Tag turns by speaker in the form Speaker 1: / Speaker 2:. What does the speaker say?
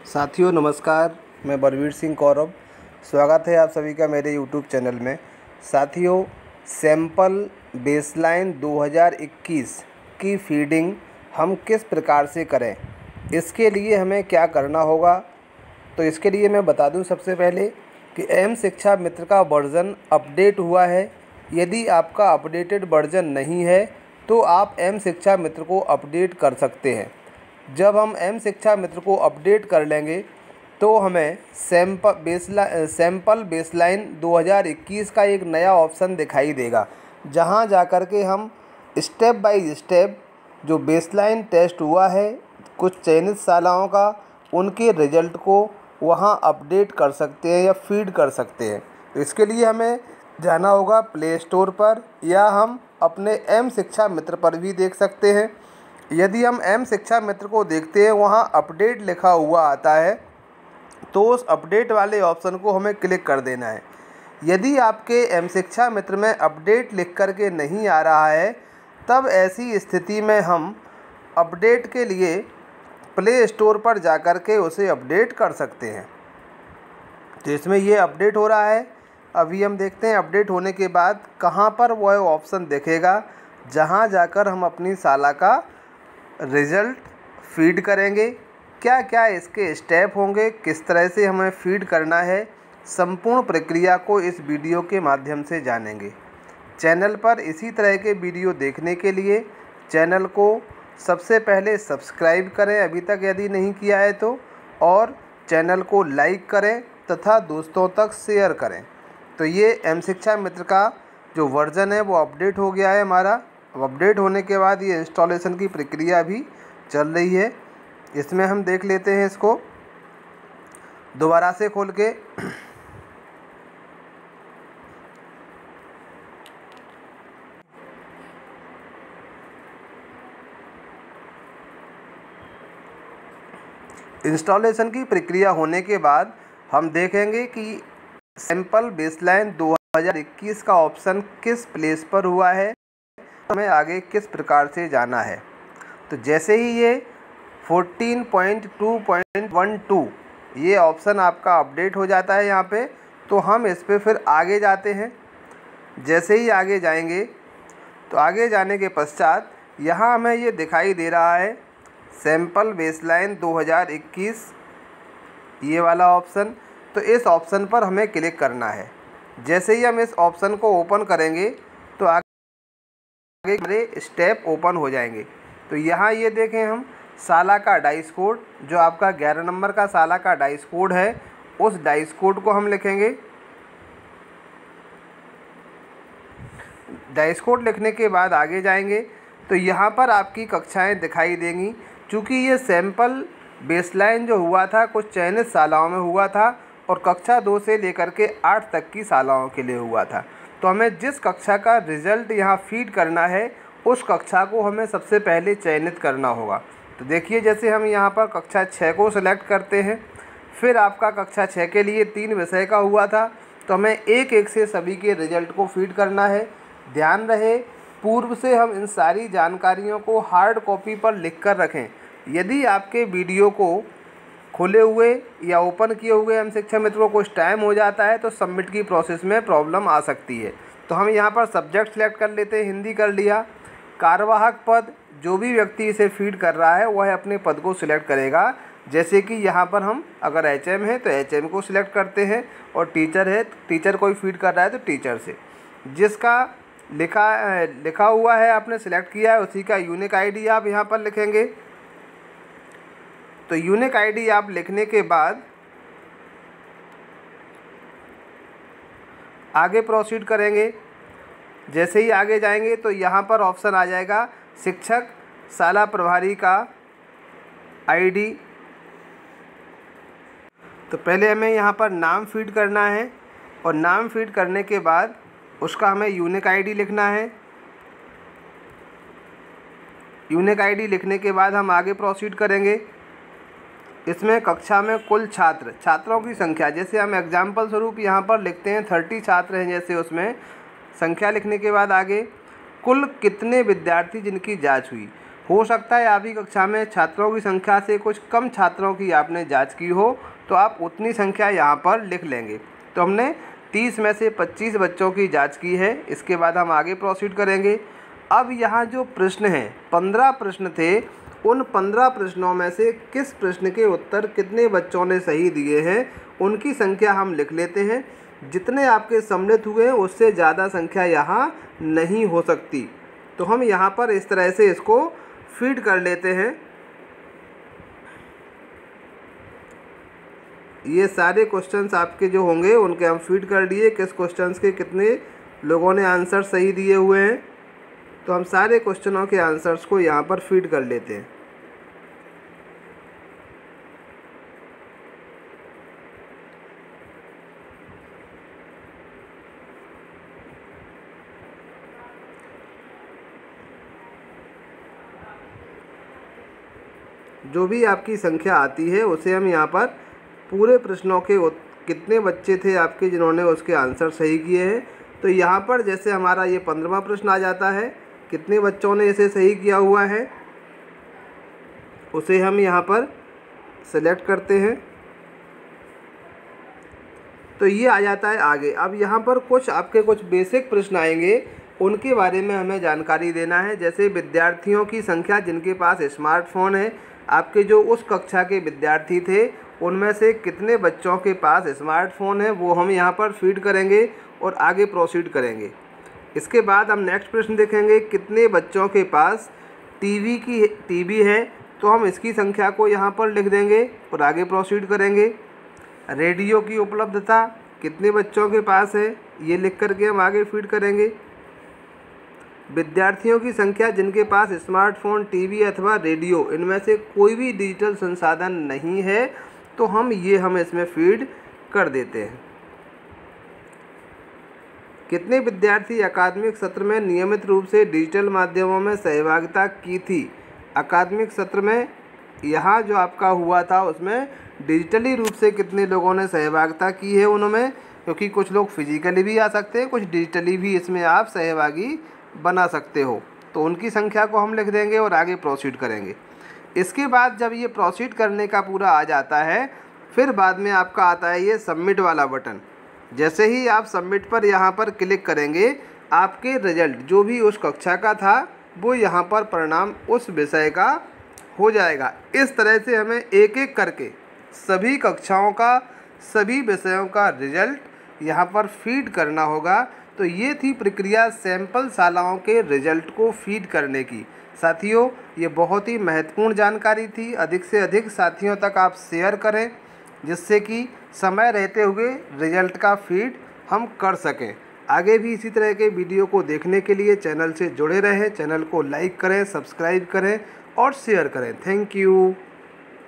Speaker 1: साथियों नमस्कार, मैं बलवीर सिंह कौरव। स्वागत है आप सभी का मेरे यूट्यूब चैनल में। साथियों, सैंपल बेसलाइन 2021 की फीडिंग हम किस प्रकार से करें, इसके लिए हमें क्या करना होगा। तो इसके लिए मैं बता दूं सबसे पहले कि एम शिक्षा मित्र का वर्ज़न अपडेट हुआ है। यदि आपका अपडेटेड वर्ज़न नहीं है तो आप एम शिक्षा मित्र को अपडेट कर सकते हैं। जब हम एम शिक्षा मित्र को अपडेट कर लेंगे तो हमें सैंपल बेसलाइन 2021 का एक नया ऑप्शन दिखाई देगा, जहां जाकर के हम स्टेप बाय स्टेप जो बेसलाइन टेस्ट हुआ है कुछ चयनित शालाओं का, उनके रिजल्ट को वहां अपडेट कर सकते हैं या फीड कर सकते हैं। तो इसके लिए हमें जाना होगा प्ले स्टोर पर, या हम अपने एम शिक्षा मित्र पर भी देख सकते हैं। यदि हम एम शिक्षा मित्र को देखते हैं, वहाँ अपडेट लिखा हुआ आता है, तो उस अपडेट वाले ऑप्शन को हमें क्लिक कर देना है। यदि आपके एम शिक्षा मित्र में अपडेट लिख कर के नहीं आ रहा है, तब ऐसी स्थिति में हम अपडेट के लिए प्ले स्टोर पर जाकर के उसे अपडेट कर सकते हैं। तो इसमें ये अपडेट हो रहा है। अभी हम देखते हैं अपडेट होने के बाद कहाँ पर वह ऑप्शन दिखेगा, जहाँ जाकर हम अपनी शाला का रिज़ल्ट फीड करेंगे। क्या क्या इसके स्टेप होंगे, किस तरह से हमें फीड करना है, संपूर्ण प्रक्रिया को इस वीडियो के माध्यम से जानेंगे। चैनल पर इसी तरह के वीडियो देखने के लिए चैनल को सबसे पहले सब्सक्राइब करें अभी तक यदि नहीं किया है तो, और चैनल को लाइक करें तथा दोस्तों तक शेयर करें। तो ये एम शिक्षा मित्र का जो वर्ज़न है वो अपडेट हो गया है हमारा। अब अपडेट होने के बाद ये इंस्टॉलेशन की प्रक्रिया भी चल रही है। इसमें हम देख लेते हैं इसको दोबारा से खोल के। इंस्टॉलेशन की प्रक्रिया होने के बाद हम देखेंगे कि सैंपल बेसलाइन 2021 का ऑप्शन किस प्लेस पर हुआ है, हमें आगे किस प्रकार से जाना है। तो जैसे ही ये 14.2.12 ये ऑप्शन आपका अपडेट हो जाता है यहाँ पे, तो हम इस पे फिर आगे जाते हैं। जैसे ही आगे जाएंगे तो आगे जाने के पश्चात यहाँ हमें ये दिखाई दे रहा है सैंपल बेसलाइन 2021 ये वाला ऑप्शन। तो इस ऑप्शन पर हमें क्लिक करना है। जैसे ही हम इस ऑप्शन को ओपन करेंगे तो आगे हमारे स्टेप ओपन हो जाएंगे। तो यहाँ ये देखें, हम शाला का डाइस कोड, जो आपका 11 नंबर का शाला का डाइस कोड है, उस डाइस कोड को हम लिखेंगे। डाइस कोड लिखने के बाद आगे जाएंगे तो यहाँ पर आपकी कक्षाएं दिखाई देंगी। चूँकि ये सैंपल बेसलाइन जो हुआ था कुछ चयनित शालाओं में हुआ था और कक्षा 2 से लेकर के 8 तक की शालाओं के लिए हुआ था, तो हमें जिस कक्षा का रिज़ल्ट यहाँ फीड करना है उस कक्षा को हमें सबसे पहले चयनित करना होगा। तो देखिए, जैसे हम यहाँ पर कक्षा 6 को सिलेक्ट करते हैं, फिर आपका कक्षा 6 के लिए 3 विषय का हुआ था, तो हमें एक एक से सभी के रिज़ल्ट को फीड करना है। ध्यान रहे, पूर्व से हम इन सारी जानकारियों को हार्ड कॉपी पर लिख कर रखें। यदि आपके वीडियो को खोले हुए या ओपन किए हुए एम शिक्षा मित्र को कुछ टाइम हो जाता है तो सबमिट की प्रोसेस में प्रॉब्लम आ सकती है। तो हम यहाँ पर सब्जेक्ट सेलेक्ट कर लेते हैं, हिंदी कर लिया। कार्यवाहक पद, जो भी व्यक्ति इसे फीड कर रहा है वह अपने पद को सिलेक्ट करेगा। जैसे कि यहाँ पर हम अगर एचएम है तो एचएम को सिलेक्ट करते हैं, और टीचर है तो टीचर कोई फीड कर रहा है तो टीचर से। जिसका लिखा हुआ है आपने सिलेक्ट किया है उसी का यूनिक आईडी आप यहाँ पर लिखेंगे। तो यूनिक आईडी आप लिखने के बाद आगे प्रोसीड करेंगे। जैसे ही आगे जाएंगे तो यहाँ पर ऑप्शन आ जाएगा शिक्षक शाला प्रभारी का आईडी। तो पहले हमें यहाँ पर नाम फीड करना है, और नाम फीड करने के बाद उसका हमें यूनिक आईडी लिखना है। यूनिक आईडी लिखने के बाद हम आगे प्रोसीड करेंगे। इसमें कक्षा में कुल छात्रों की संख्या, जैसे हम एग्जाम्पल स्वरूप यहाँ पर लिखते हैं 30 छात्र हैं, जैसे उसमें संख्या लिखने के बाद आगे कुल कितने विद्यार्थी जिनकी जांच हुई, हो सकता है आपकी कक्षा में छात्रों की संख्या से कुछ कम छात्रों की आपने जांच की हो, तो आप उतनी संख्या यहाँ पर लिख लेंगे। तो हमने 30 में से 25 बच्चों की जांच की है। इसके बाद हम आगे प्रोसीड करेंगे। अब यहाँ जो प्रश्न हैं, 15 प्रश्न थे, उन 15 प्रश्नों में से किस प्रश्न के उत्तर कितने बच्चों ने सही दिए हैं, उनकी संख्या हम लिख लेते हैं। जितने आपके सम्मिलित हुए हैं उससे ज़्यादा संख्या यहाँ नहीं हो सकती। तो हम यहाँ पर इस तरह से इसको फीड कर लेते हैं। ये सारे क्वेश्चंस आपके जो होंगे उनके हम फीड कर दिए, किस क्वेश्चंस के कितने लोगों ने आंसर सही दिए हुए हैं। तो हम सारे क्वेश्चनों के आंसर्स को यहाँ पर फीड कर लेते हैं। जो भी आपकी संख्या आती है उसे हम यहाँ पर पूरे प्रश्नों के कितने बच्चे थे आपके जिन्होंने उसके आंसर सही किए हैं। तो यहाँ पर जैसे हमारा ये 15वां प्रश्न आ जाता है, कितने बच्चों ने इसे सही किया हुआ है उसे हम यहाँ पर सेलेक्ट करते हैं। तो ये आ जाता है आगे। अब यहाँ पर कुछ बेसिक प्रश्न आएंगे, उनके बारे में हमें जानकारी देना है। जैसे विद्यार्थियों की संख्या जिनके पास स्मार्टफोन है, आपके जो उस कक्षा के विद्यार्थी थे उनमें से कितने बच्चों के पास स्मार्टफोन है, वो हम यहाँ पर फीड करेंगे और आगे प्रोसीड करेंगे। इसके बाद हम नेक्स्ट प्रश्न देखेंगे, कितने बच्चों के पास टीवी है, तो हम इसकी संख्या को यहाँ पर लिख देंगे और आगे प्रोसीड करेंगे। रेडियो की उपलब्धता कितने बच्चों के पास है, ये लिख करके हम आगे फीड करेंगे। विद्यार्थियों की संख्या जिनके पास स्मार्टफोन, टीवी अथवा रेडियो इनमें से कोई भी डिजिटल संसाधन नहीं है, तो हम इसमें फीड कर देते हैं। कितने विद्यार्थी अकादमिक सत्र में नियमित रूप से डिजिटल माध्यमों में सहभागिता की थी। अकादमिक सत्र में यहाँ जो आपका हुआ था उसमें डिजिटली रूप से कितने लोगों ने सहभागिता की है उनमें, क्योंकि कुछ लोग फिजिकली भी आ सकते हैं, कुछ डिजिटली भी इसमें आप सहभागी बना सकते हो। तो उनकी संख्या को हम लिख देंगे और आगे प्रोसीड करेंगे। इसके बाद जब ये प्रोसीड करने का पूरा आ जाता है, फिर बाद में आपका आता है ये सबमिट वाला बटन। जैसे ही आप सबमिट पर यहाँ पर क्लिक करेंगे, आपके रिजल्ट जो भी उस कक्षा का था वो यहाँ पर परिणाम उस विषय का हो जाएगा। इस तरह से हमें एक एक करके सभी कक्षाओं का, सभी विषयों का रिजल्ट यहाँ पर फीड करना होगा। तो ये थी प्रक्रिया सैंपल शालाओं के रिजल्ट को फीड करने की। साथियों, ये बहुत ही महत्वपूर्ण जानकारी थी। अधिक से अधिक साथियों तक आप शेयर करें, जिससे कि समय रहते हुए रिजल्ट का फीड हम कर सकें। आगे भी इसी तरह के वीडियो को देखने के लिए चैनल से जुड़े रहें। चैनल को लाइक करें, सब्सक्राइब करें और शेयर करें। Thank you.